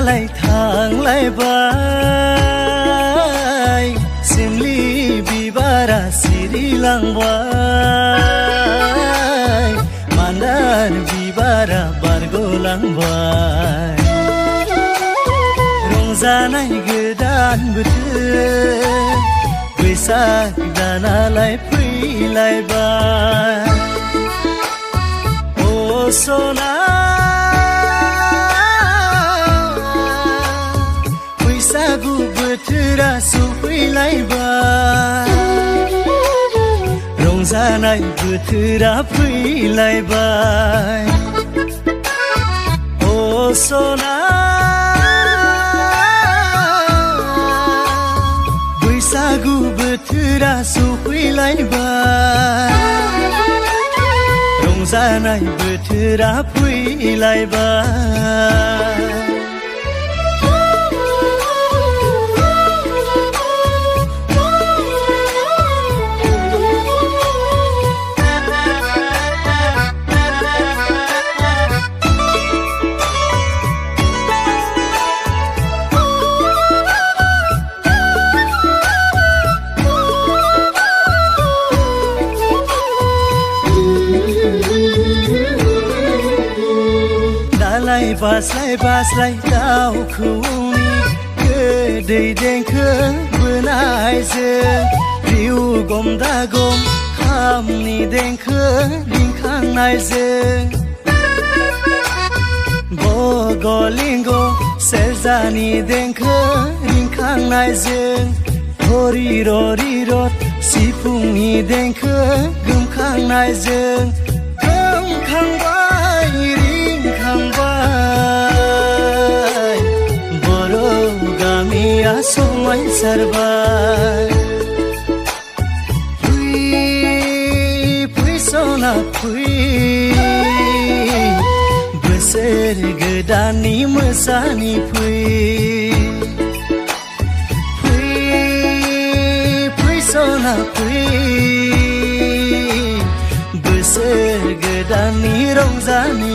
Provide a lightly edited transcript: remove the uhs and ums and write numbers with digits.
जालाय थांलायबाय सिमलि बिबारा सिरिलांबाय मान्दार बिबारा बारग'लांबाय रंजानाय गोदान बोथोर बैसाग दानालाय फैलायबाय ओ सना बैसागु बोथोरा सफैलायबाय रंजानाय बोथोरा फैलायबाय ओ सना बैसागु बोथोरा सफैलायबाय रंजानाय बोथोरा फैलायबाय बास्लाय बास्लाय दाउ खौवौनि गोदै देंखो बोनायजों रिउ गम दागम खामनि देंखो रिंखांनायजों बगलिंग सेरजानि देंखो रिंखांनायजों हरिर' रिरद सिफुंनि देंखो गोमखांनायजों गोमखांबाय रिंखांबाय बर' गामिया समायसारबाय फै सना फै बोसोर गोदाननि मोसानि फै सना फै बोसोर गोदाननि रंजानि